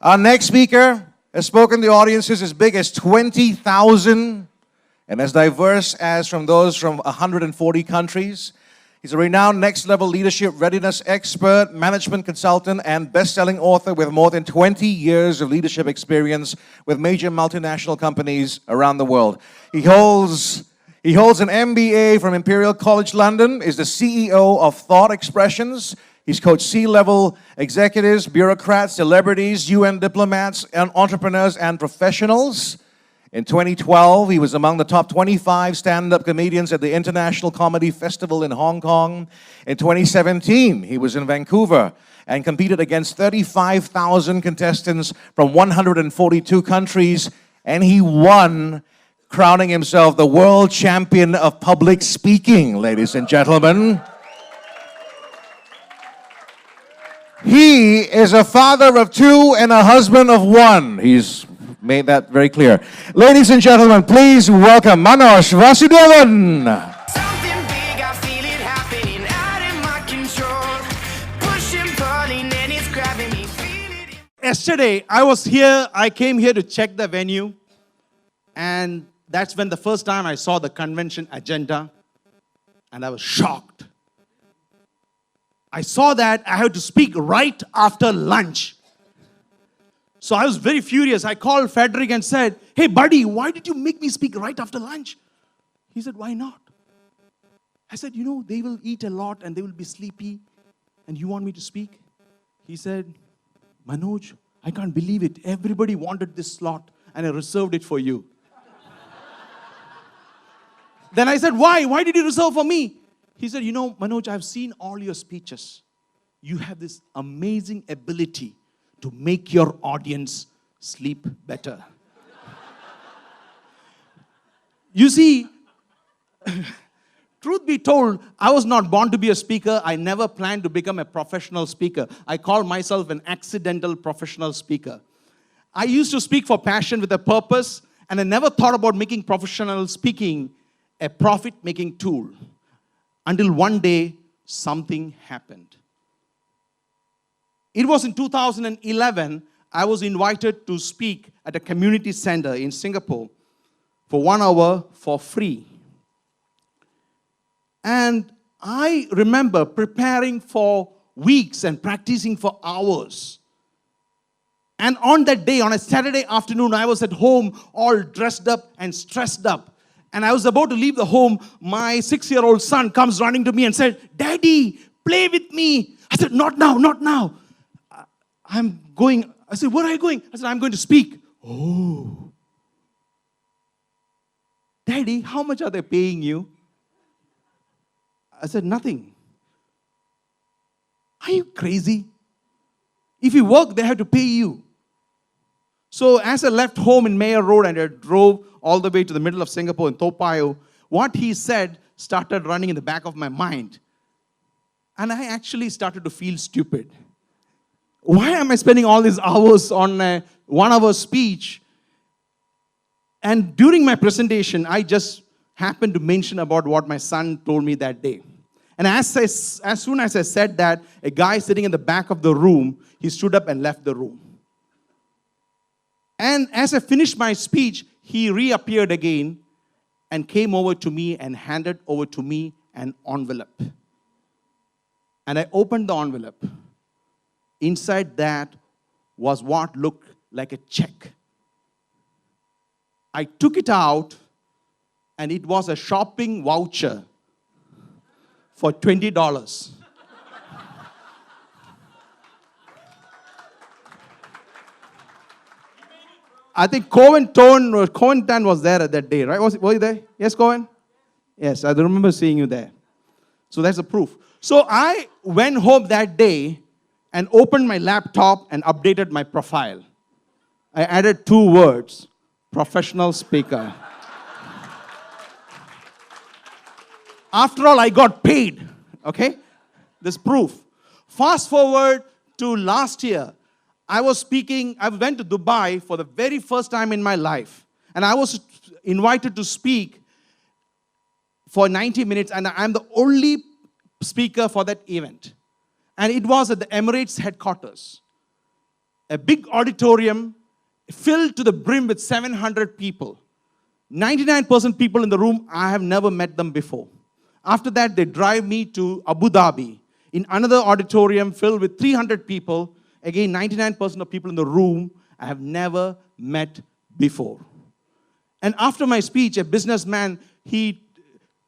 Our next speaker has spoken to audiences as big as 20,000 and as diverse as from those from 140 countries. He's a renowned next-level leadership readiness expert, management consultant, and best-selling author with more than 20 years of leadership experience with major multinational companies around the world. He holds an MBA from Imperial College London, is the CEO of Thought Expressions. He's coached C-level executives, bureaucrats, celebrities, UN diplomats, and entrepreneurs and professionals. In 2012, he was among the top 25 stand-up comedians at the International Comedy Festival in Hong Kong. In 2017, he was in Vancouver and competed against 35,000 contestants from 142 countries, and he won, crowning himself the world champion of public speaking, ladies and gentlemen. He is a father of two and a husband of one. He's made that very clear. Ladies and gentlemen, please welcome Manoj Vasudevan. Something big, I feel it happening out of my control. Pushing, pulling, and it's grabbing me. Yesterday, I came here to check the venue, and that's when the first time I saw the convention agenda, and I was shocked. I saw that I had to speak right after lunch. So I was very furious. I called Frederick and said, "Hey buddy, why did you make me speak right after lunch?" He said, "Why not?" I said, "They will eat a lot and they will be sleepy, and you want me to speak?" He said, "Manoj, I can't believe it. Everybody wanted this slot and I reserved it for you." Then I said, "Why? Why did you reserve for me?" He said, "Manoj, I've seen all your speeches. You have this amazing ability to make your audience sleep better." You see, truth be told, I was not born to be a speaker. I never planned to become a professional speaker. I call myself an accidental professional speaker. I used to speak for passion with a purpose, and I never thought about making professional speaking a profit-making tool. Until one day, something happened. It was in 2011, I was invited to speak at a community center in Singapore for 1 hour for free. And I remember preparing for weeks and practicing for hours. And on that day, on a Saturday afternoon, I was at home all dressed up and stressed up. And I was about to leave the home. My 6-year-old son comes running to me and said, "Daddy, play with me." I said, "Not now, not now. I'm going." I said, "Where are you going?" I said, "I'm going to speak." "Oh. Daddy, how much are they paying you?" I said, "Nothing." "Are you crazy? If you work, they have to pay you." So as I left home in Mayor Road and I drove all the way to the middle of Singapore in Toa Payoh, what he said started running in the back of my mind. And I actually started to feel stupid. Why am I spending all these hours on a 1-hour speech? And during my presentation, I just happened to mention about what my son told me that day. And as soon as I said that, a guy sitting in the back of the room, he stood up and left the room. And as I finished my speech, he reappeared again and came over to me and handed over to me an envelope. And I opened the envelope. Inside that was what looked like a check. I took it out, and it was a shopping voucher for $20. I think Cohen Tan was there at that day, right? Were you there? Yes, Cohen? Yes, I remember seeing you there. So that's the proof. So I went home that day and opened my laptop and updated my profile. I added 2 words, professional speaker. After all, I got paid, okay? This proof. Fast forward to last year. I went to Dubai for the very first time in my life. And I was invited to speak for 90 minutes, and I'm the only speaker for that event. And it was at the Emirates headquarters. a big auditorium filled to the brim with 700 people. 99% people in the room, I have never met them before. After that, they drive me to Abu Dhabi in another auditorium filled with 300 people. Again, 99% of people in the room I have never met before. And after my speech, a businessman, he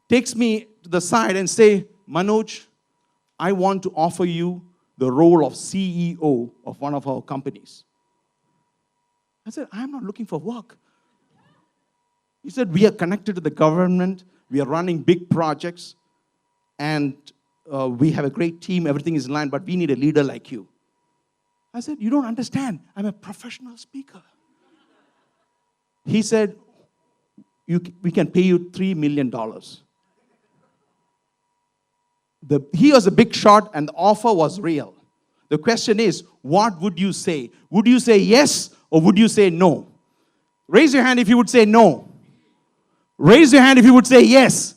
takes me to the side and say, Manoj, I want to offer you the role of CEO of one of our companies. I said, I'm not looking for work. He said, we are connected to the government, we are running big projects, and we have a great team, everything is in line, but we need a leader like you. I said, you don't understand, I'm a professional speaker. He said, we can pay you $3 million. He was a big shot and the offer was real. The question is, what would you say? Would you say yes or would you say no? Raise your hand if you would say no. Raise your hand if you would say yes.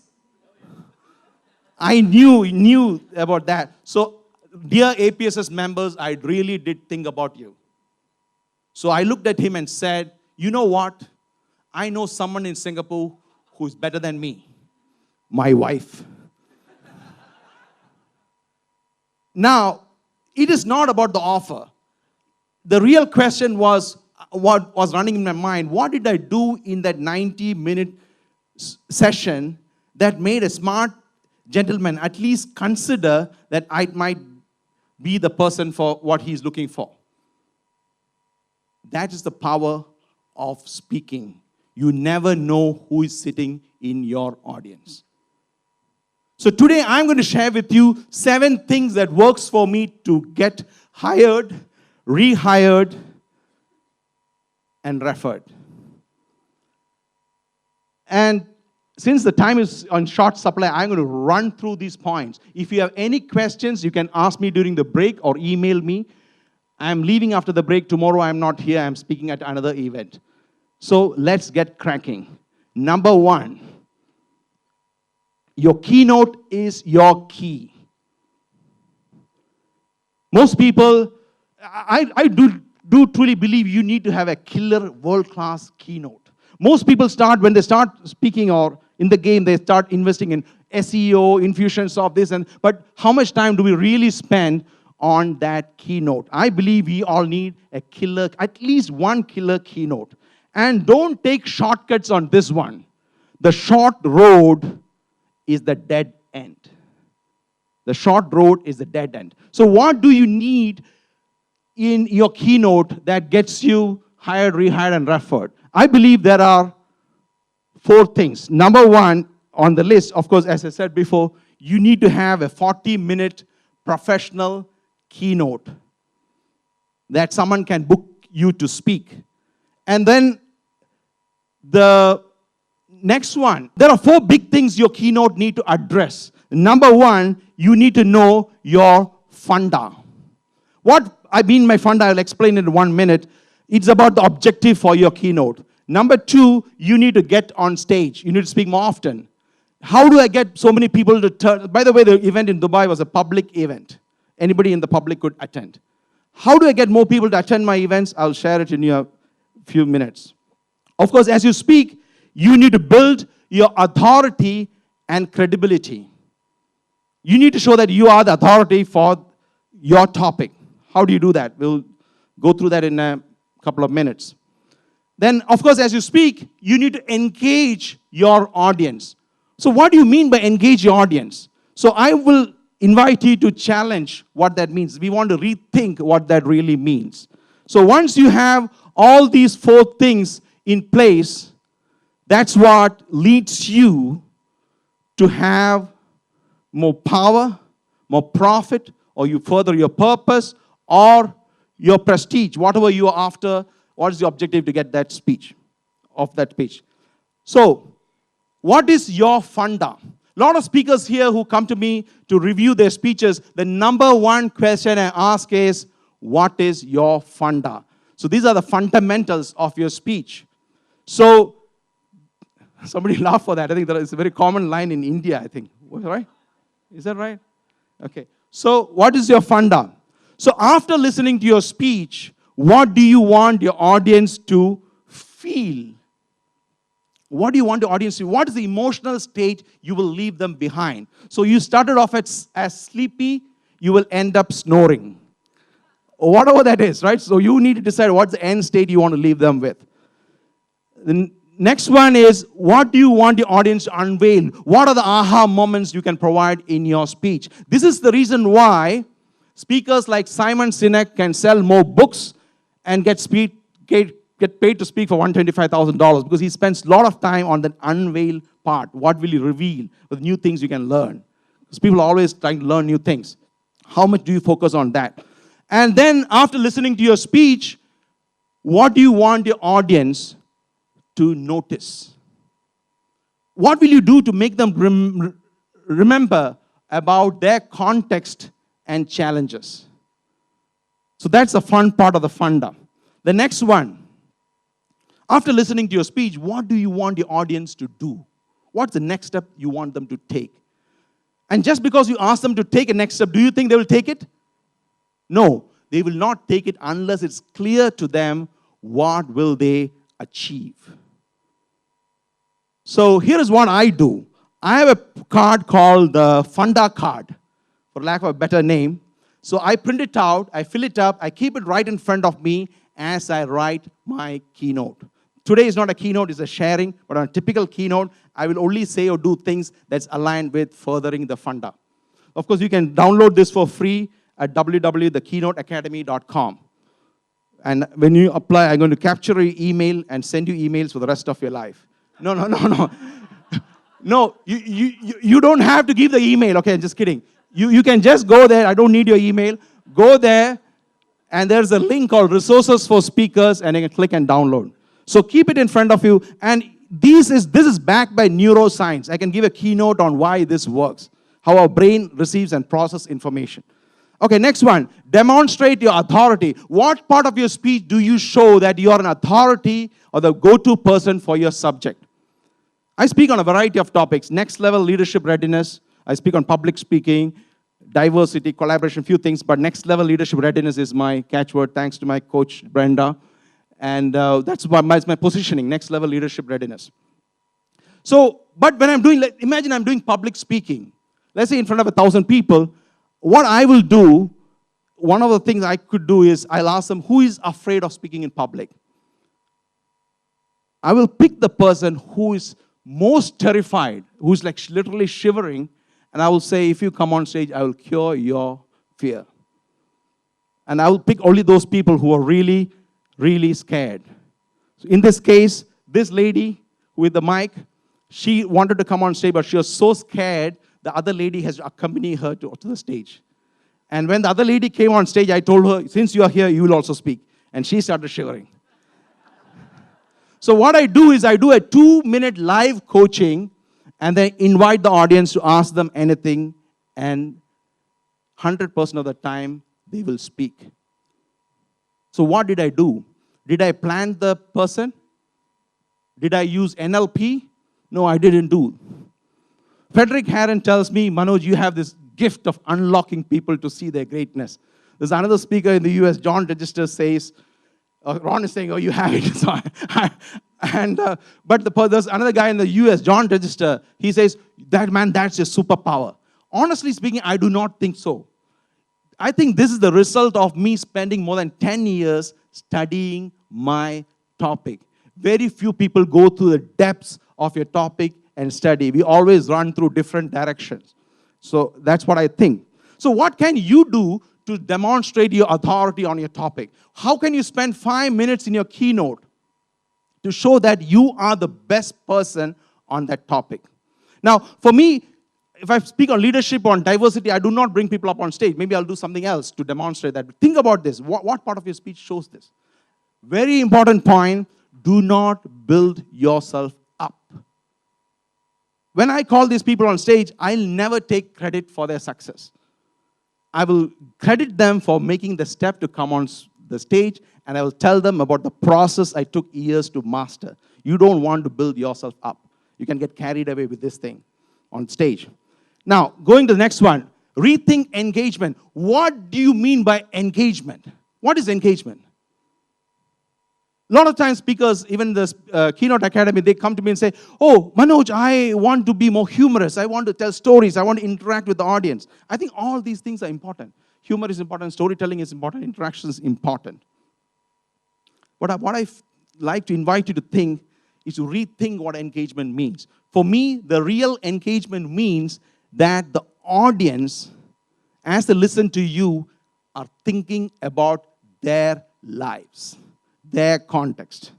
I knew about that. So, dear APSS members, I really did think about you. So I looked at him and said, you know what? I know someone in Singapore who is better than me. My wife. Now, it is not about the offer. The real question was, what was running in my mind, what did I do in that 90-minute session that made a smart gentleman at least consider that I might be the person for what he's looking for? That is the power of speaking. You never know who is sitting in your audience. So today I'm going to share with you 7 things that works for me to get hired, rehired, and referred. And since the time is on short supply, I'm going to run through these points. If you have any questions, you can ask me during the break or email me. I'm leaving after the break. Tomorrow I'm not here. I'm speaking at another event. So let's get cracking. Number 1, your keynote is your key. Most people, I do truly believe you need to have a killer world-class keynote. Most people when they start speaking or in the game, they start investing in SEO, Infusionsoft, this, but how much time do we really spend on that keynote? I believe we all need a killer, at least one killer keynote. And don't take shortcuts on this one. The short road is the dead end. The short road is the dead end. So what do you need in your keynote that gets you hired, rehired, and referred? I believe there are 4 things. Number 1 on the list, of course, as I said before, you need to have a 40-minute professional keynote that someone can book you to speak. And then the next one, there are 4 big things your keynote need to address. Number 1, you need to know your funda. What I mean by funda, I'll explain in 1 minute. It's about the objective for your keynote. Number 2, you need to get on stage. You need to speak more often. How do I get so many people to turn? By the way, the event in Dubai was a public event. Anybody in the public could attend. How do I get more people to attend my events? I'll share it in a few minutes. Of course, as you speak, you need to build your authority and credibility. You need to show that you are the authority for your topic. How do you do that? We'll go through that in a couple of minutes. Then, of course, as you speak, you need to engage your audience. So what do you mean by engage your audience? So I will invite you to challenge what that means. We want to rethink what that really means. So once you have all these 4 things in place, that's what leads you to have more power, more profit, or you further your purpose, or your prestige, whatever you are after. What is the objective to get that speech, of that speech? So, what is your funda? A lot of speakers here who come to me to review their speeches, the number 1 question I ask is, what is your funda? So these are the fundamentals of your speech. So, somebody laughed for that. I think that is a very common line in India, I think. Right? Is that right? Okay. So, what is your funda? So, after listening to your speech, What do you want your audience to feel? What do you want the audience to? What is the emotional state you will leave them behind? So you started off as sleepy, you will end up snoring. Or whatever that is, right? So you need to decide what's the end state you want to leave them with. The next one is, what do you want the audience to unveil? What are the aha moments you can provide in your speech? This is the reason why speakers like Simon Sinek can sell more books and get paid to speak for $125,000, because he spends a lot of time on the unveil part. What will you reveal? With new things you can learn. Because people are always trying to learn new things. How much do you focus on that? And then after listening to your speech, what do you want your audience to notice? What will you do to make them remember about their context and challenges? So that's the fun part of the fandom. The next one, after listening to your speech, what do you want the audience to do? What's the next step you want them to take? And just because you ask them to take a next step, do you think they will take it? No, they will not take it unless it's clear to them what will they achieve. So here is what I do. I have a card called the Funda card, for lack of a better name. So I print it out, I fill it up, I keep it right in front of me as I write my keynote. Today is not a keynote, it's a sharing, but on a typical keynote, I will only say or do things that's aligned with furthering the funda. Of course, you can download this for free at www.thekeynoteacademy.com. And when you apply, I'm going to capture your email and send you emails for the rest of your life. No. No, you don't have to give the email. Okay, just kidding. You can just go there. I don't need your email. Go there, and there's a link called Resources for Speakers, and you can click and download. So keep it in front of you. And this is backed by neuroscience. I can give a keynote on why this works, how our brain receives and processes information. Okay, next one. Demonstrate your authority. What part of your speech do you show that you are an authority or the go-to person for your subject? I speak on a variety of topics. Next level leadership readiness. I speak on public speaking, diversity, collaboration, few things. But next level leadership readiness is my catchword, thanks to my coach, Brenda. And that's my positioning, next level leadership readiness. So, but when I'm doing, imagine I'm doing public speaking. Let's say in front of 1,000 people. What I will do, one of the things I could do is I'll ask them, who is afraid of speaking in public? I will pick the person who is most terrified, who's like literally shivering, and I will say, if you come on stage, I will cure your fear. And I will pick only those people who are really, really scared. So in this case, this lady with the mic, she wanted to come on stage, but she was so scared, the other lady has to accompany her to the stage. And when the other lady came on stage, I told her, since you are here, you will also speak. And she started shivering. So what I do is I do a 2-minute live coaching and then invite the audience to ask them anything, and 100% of the time, they will speak. So what did I do? Did I plan the person? Did I use NLP? No, I didn't do. Frederick Harron tells me, Manoj, you have this gift of unlocking people to see their greatness. There's another speaker in the US, John Register, says, Ron is saying, oh, you have it. So but there's another guy in the US, John Register, he says, that's your superpower. Honestly speaking, I do not think so. I think this is the result of me spending more than 10 years studying my topic. Very few people go through the depths of your topic and study. We always run through different directions. So that's what I think. So what can you do to demonstrate your authority on your topic? How can you spend 5 minutes in your keynote to show that you are the best person on that topic? Now, for me, if I speak on leadership, on diversity, I do not bring people up on stage. Maybe I'll do something else to demonstrate that. Think about this. What part of your speech shows this? Very important point. Do not build yourself up. When I call these people on stage, I'll never take credit for their success. I will credit them for making the step to come on the stage, and I will tell them about the process I took years to master. You don't want to build yourself up. You can get carried away with this thing on stage. Now, going to the next one, rethink engagement. What do you mean by engagement? What is engagement? A lot of times speakers, even the Keynote Academy, they come to me and say, oh, Manoj, I want to be more humorous. I want to tell stories. I want to interact with the audience. I think all these things are important. Humor is important. Storytelling is important. Interaction is important. What I like to invite you to think is to rethink what engagement means. For me, the real engagement means that the audience, as they listen to you, are thinking about their lives, their context.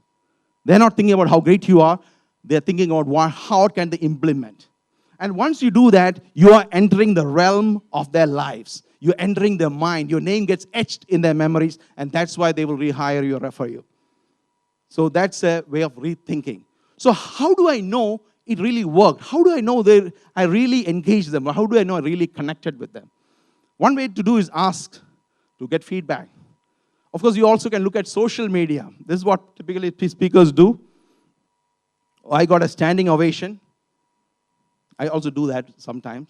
They're not thinking about how great you are. They're thinking about how can they implement. And once you do that, you are entering the realm of their lives. You're entering their mind. Your name gets etched in their memories, and that's why they will rehire you or refer you. So that's a way of rethinking. So how do I know it really worked? How do I know that I really engaged them? How do I know I really connected with them? One way to do is ask to get feedback. Of course, you also can look at social media. This is what typically speakers do. I got a standing ovation. I also do that sometimes.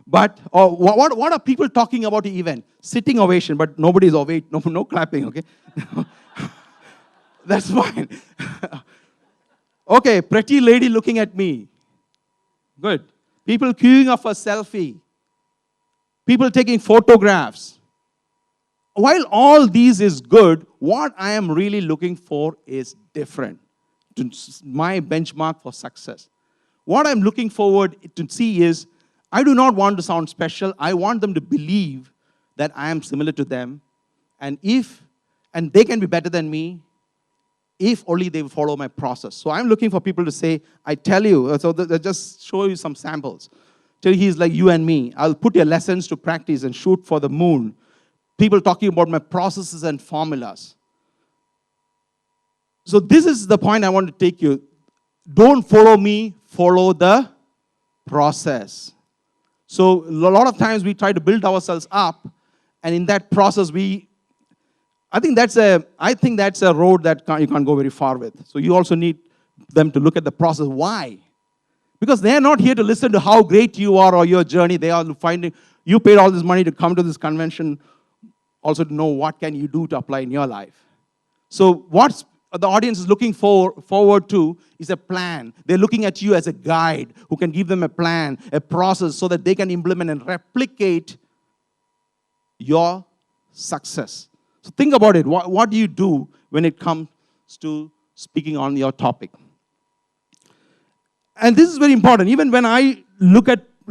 But what are people talking about the event? Sitting ovation, but nobody's ovation, no clapping, okay? That's fine. Okay, pretty lady looking at me. Good. People queuing up for selfie. People taking photographs. While all these is good, what I am really looking for is different. My benchmark for success. What I'm looking forward to see is, I do not want to sound special. I want them to believe that I am similar to them. And they can be better than me, if only they follow my process. So I'm looking for people to say, I tell you, so just show you some samples. Till he's like you and me. I'll put your lessons to practice and shoot for the moon. People talking about my processes and formulas. So this is the point I want to take you. Don't follow me, follow the process. So a lot of times we try to build ourselves up, and in that process I think that's a road that you can't go very far with. So you also need them to look at the process. Why? Because they're not here to listen to how great you are or your journey. They are finding, you paid all this money to come to this convention, also to know what can you do to apply in your life. So what the audience is looking forward to is a plan. They're looking at you as a guide who can give them a plan, a process, so that they can implement and replicate your success. So think about it. What do you do when it comes to speaking on your topic? And this is very important. Even when I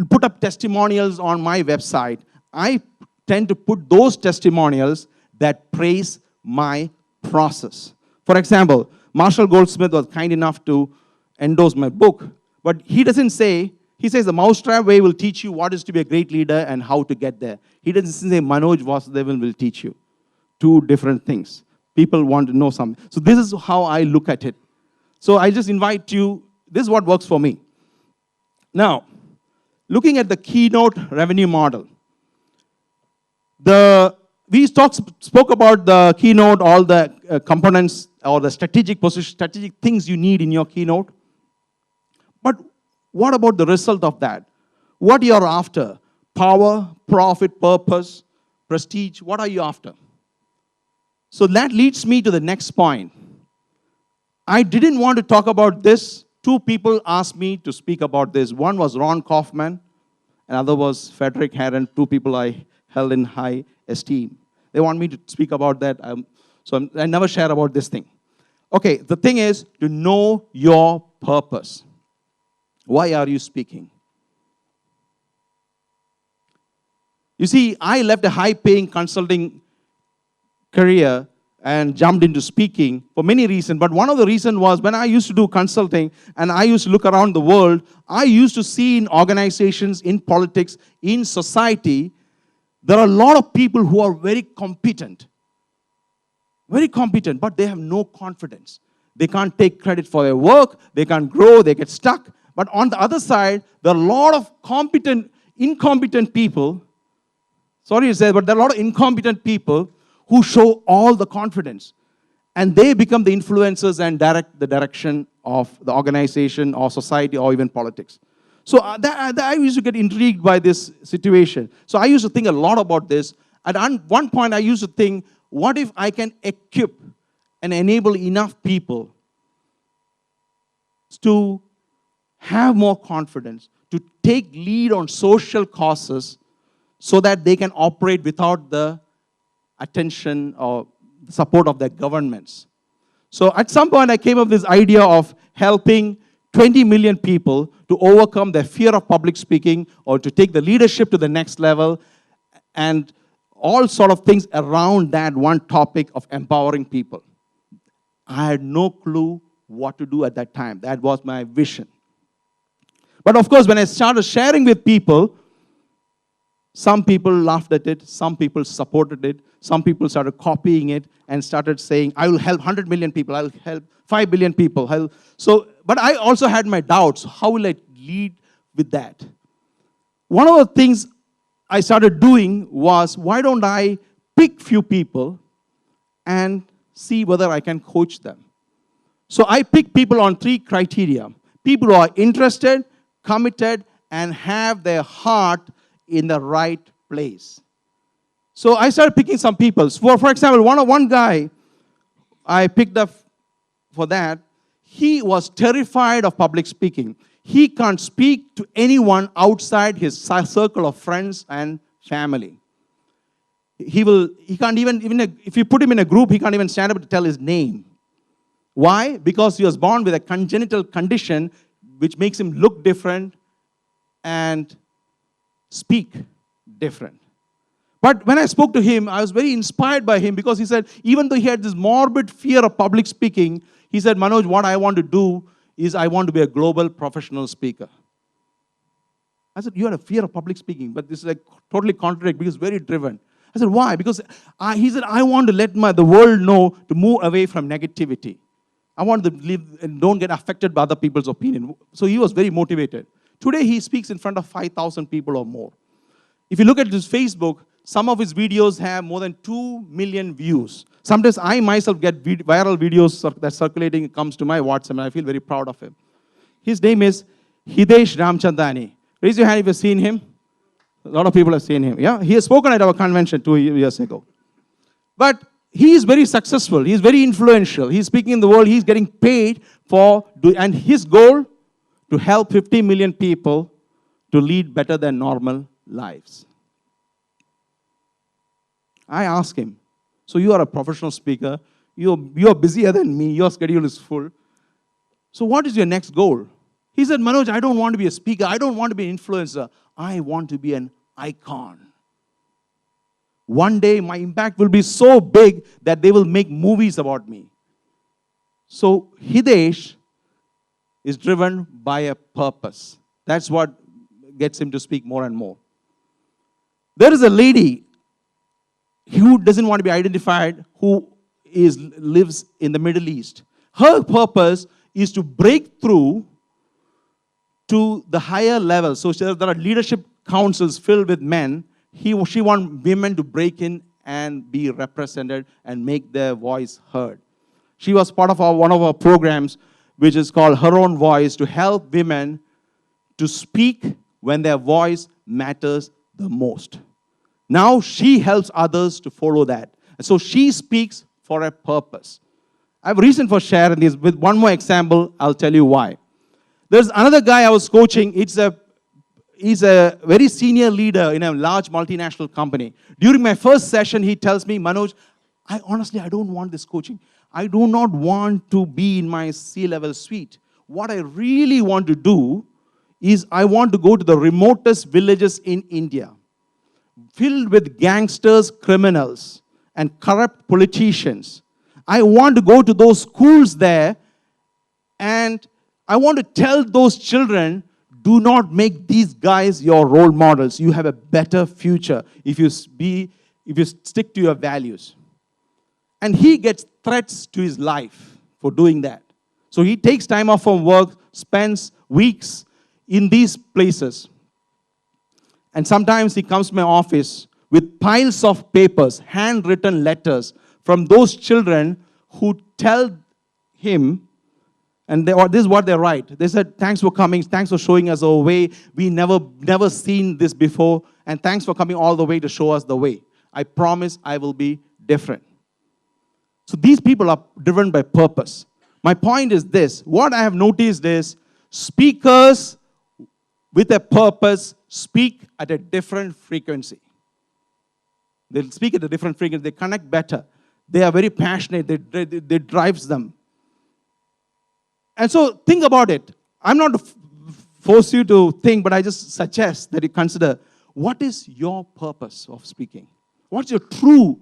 put up testimonials on my website, I tend to put those testimonials that praise my process. For example, Marshall Goldsmith was kind enough to endorse my book, but he doesn't say, he says the Mousetrap Way will teach you what is to be a great leader and how to get there. He doesn't say Manoj Vasudevan will teach you. Two different things. People want to know something. So this is how I look at it. So I just invite you, this is what works for me. Now, looking at the keynote revenue model. We spoke about the keynote, all the components or the strategic things you need in your keynote. But what about the result of that? What you're after? Power, profit, purpose, prestige. What are you after? So that leads me to the next point. I didn't want to talk about this. Two people asked me to speak about this. One was Ron Kaufman, another was Frederick Herron, two people I held in high esteem. They want me to speak about that, I never share about this thing. Okay, the thing is to know your purpose. Why are you speaking? You see, I left a high-paying consulting career and jumped into speaking for many reasons. But one of the reasons was when I used to do consulting and I used to look around the world, I used to see in organizations, in politics, in society, there are a lot of people who are very competent, but they have no confidence. They can't take credit for their work, they can't grow, they get stuck. But on the other side, there are a lot of incompetent people, sorry to say, but there are a lot of incompetent people who show all the confidence. And they become the influencers and direct the direction of the organization or society or even politics. So I used to get intrigued by this situation. So I used to think a lot about this. At one point, I used to think, what if I can equip and enable enough people to have more confidence, to take lead on social causes so that they can operate without the attention or support of their governments. So at some point I came up with this idea of helping 20 million people to overcome their fear of public speaking or to take the leadership to the next level and all sort of things around that one topic of empowering people. I had no clue what to do at that time. That was my vision. But of course, when I started sharing with people, some people laughed at it, some people supported it, some people started copying it and started saying, I will help 100 million people, I will help 5 billion people. But I also had my doubts. How will I lead with that? One of the things I started doing was, why don't I pick few people and see whether I can coach them? So I picked people on 3 criteria. People who are interested, committed, and have their heart in the right place. So I started picking some people. For example, one guy I picked up for that, he was terrified of public speaking. He can't speak to anyone outside his circle of friends and family. He can't even if you put him in a group, he can't even stand up to tell his name. Why? Because he was born with a congenital condition which makes him look different and speak different. But when I spoke to him, I was very inspired by him because he said, even though he had this morbid fear of public speaking, he said, Manoj, what I want to do is I want to be a global professional speaker. I said, you had a fear of public speaking, but this is like totally contradictory because he's very driven. I said, why? Because he said, I want to let the world know to move away from negativity. I want to live and don't get affected by other people's opinion. So he was very motivated. Today he speaks in front of 5,000 people or more. If you look at his Facebook, some of his videos have more than 2 million views. Sometimes I myself get viral videos that circulating, comes to my WhatsApp, and I feel very proud of him. His name is Hidesh Ramchandani. Raise your hand if you've seen him. A lot of people have seen him. Yeah, he has spoken at our convention 2 years ago. But he is very successful. He is very influential. He's speaking in the world. He's getting paid and his goal, to help 50 million people to lead better than normal lives. I asked him, so you are a professional speaker, you are busier than me, your schedule is full. So what is your next goal? He said, Manoj, I don't want to be a speaker, I don't want to be an influencer, I want to be an icon. One day my impact will be so big that they will make movies about me. So Hidesh is driven by a purpose. That's what gets him to speak more and more. There is a lady who doesn't want to be identified, who lives in the Middle East. Her purpose is to break through to the higher level. So there are leadership councils filled with men. She wants women to break in and be represented and make their voice heard. She was part of one of our programs, which is called Her Own Voice, to help women to speak when their voice matters the most. Now she helps others to follow that. And so she speaks for a purpose. I have a reason for sharing this. With one more example, I'll tell you why. There's another guy I was coaching. He's a very senior leader in a large multinational company. During my first session, he tells me, Manoj, I don't want this coaching. I do not want to be in my C-level suite. What I really want to do is I want to go to the remotest villages in India, filled with gangsters, criminals, and corrupt politicians. I want to go to those schools there, and I want to tell those children, do not make these guys your role models. You have a better future if you stick to your values. And he gets threats to his life for doing that. So he takes time off from work, spends weeks in these places. And sometimes he comes to my office with piles of papers, handwritten letters from those children who tell him, and this is what they write. They said, thanks for coming, thanks for showing us our way. We never seen this before, and thanks for coming all the way to show us the way. I promise I will be different. So these people are driven by purpose. My point is this. What I have noticed is speakers with a purpose speak at a different frequency. They'll speak at a different frequency. They connect better. They are very passionate. They drives them. And so think about it. I'm not to force you to think, but I just suggest that you consider, what is your purpose of speaking? What's your true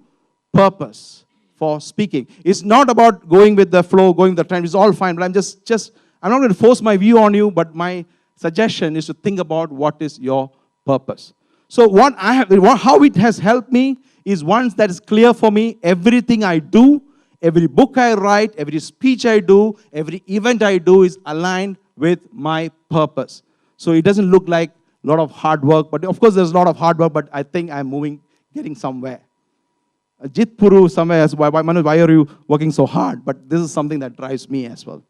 purpose for speaking? It's not about going with the flow, going with the trend. It's all fine, but I'm not going to force my view on you, but my suggestion is to think about what is your purpose. So how it has helped me is once that is clear for me, everything I do, every book I write, every speech I do, every event I do is aligned with my purpose. So it doesn't look like a lot of hard work, but of course there's a lot of hard work, but I think I'm getting somewhere. Jit Puru somewhere as why Manoj, why are you working so hard? But this is something that drives me as well.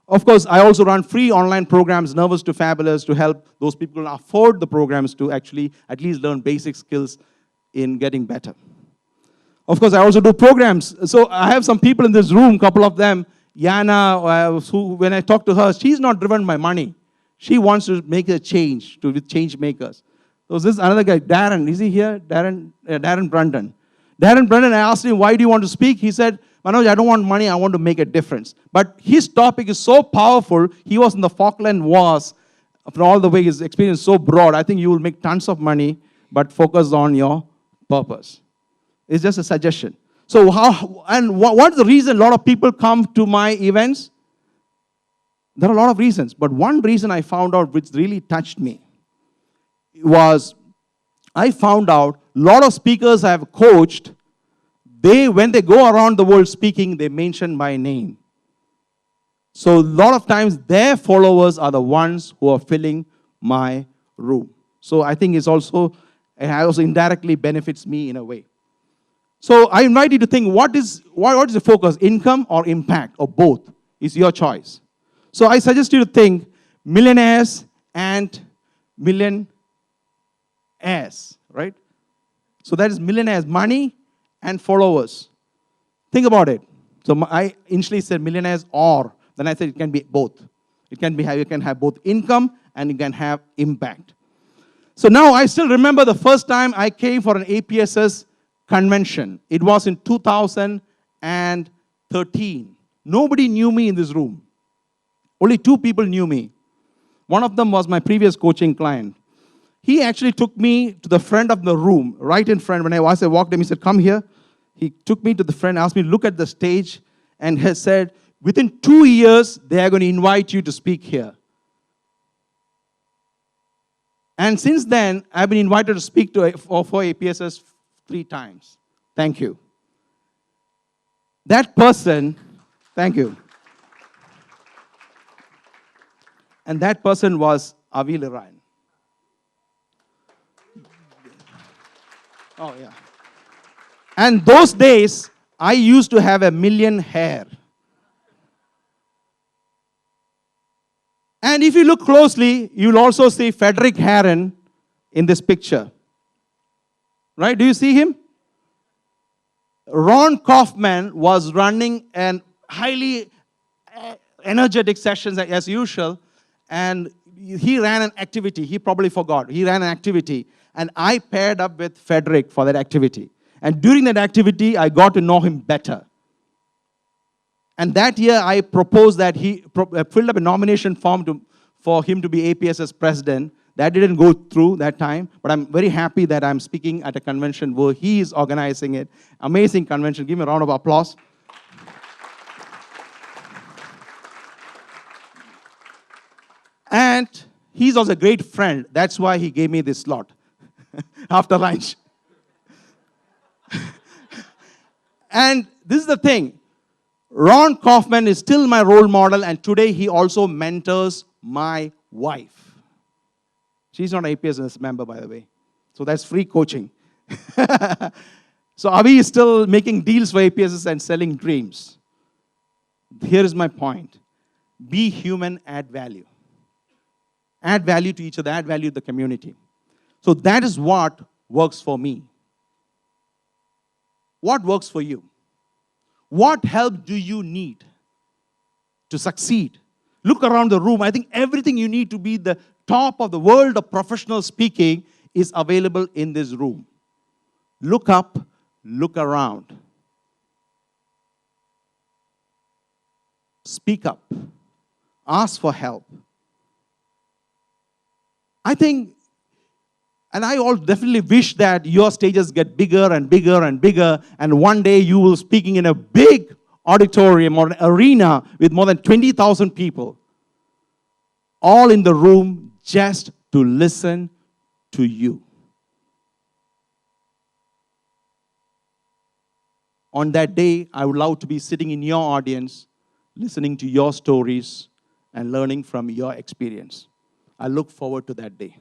Of course, I also run free online programs, Nervous to Fabulous, to help those people who afford the programs to actually at least learn basic skills in getting better. Of course, I also do programs. So I have some people in this room, couple of them, Yana, who, when I talk to her, she's not driven by money. She wants to make a change with change makers. So this another guy, Darren, is he here? Darren Brandon. Darren Brandon, I asked him, why do you want to speak? He said, Manoj, I don't want money, I want to make a difference. But his topic is so powerful, he was in the Falkland Wars, for all the way his experience is so broad, I think you will make tons of money, but focus on your purpose. It's just a suggestion. So what's the reason a lot of people come to my events? There are a lot of reasons, but one reason I found out which really touched me was I found out a lot of speakers I have coached, when they go around the world speaking, they mention my name. So a lot of times their followers are the ones who are filling my room. So I think it also indirectly benefits me in a way. So I invite you to think, what is the focus? Income or impact or both? It's your choice. So I suggest you to think millionaires and millionaires, right? So that is millionaires, money and followers. Think about it. So I initially said millionaires or, then I said it can be both. You can have both income and you can have impact. So now I still remember the first time I came for an APSS convention. It was in 2013. Nobody knew me in this room. Only 2 people knew me. One of them was my previous coaching client. He actually took me to the front of the room, right in front. When I walked in, he said, come here. He took me to the front, asked me to look at the stage, and has said, within 2 years, they are going to invite you to speak here. And since then, I've been invited to speak for APSS 3 times. Thank you. That person, thank you. And that person was Avi Lirayan. Oh, yeah. And those days, I used to have 1 million hair. And if you look closely, you'll also see Frederick Herron in this picture. Right? Do you see him? Ron Kaufman was running an highly energetic sessions as usual, and he ran an activity. He probably forgot. He ran an activity, and I paired up with Frederick for that activity. And during that activity, I got to know him better. And that year, I proposed that he filled up a nomination form for him to be APSS president. That didn't go through that time, but I'm very happy that I'm speaking at a convention where he is organizing it. Amazing convention. Give me a round of applause. And he's also a great friend. That's why he gave me this slot after lunch. And this is the thing. Ron Kaufman is still my role model, and today he also mentors my wife. She's not an APSS member, by the way. So that's free coaching. So Avi is still making deals for APSS and selling dreams. Here is my point. Be human, add value. Add value to each other, add value to the community. So that is what works for me. What works for you? What help do you need to succeed? Look around the room. I think everything you need to be the top of the world of professional speaking is available in this room. Look up, look around. Speak up. Ask for help. I think, and I all definitely wish that your stages get bigger and bigger and bigger, and one day you will speaking in a big auditorium or an arena with more than 20,000 people, all in the room just to listen to you. On that day, I would love to be sitting in your audience, listening to your stories and learning from your experience. I look forward to that day.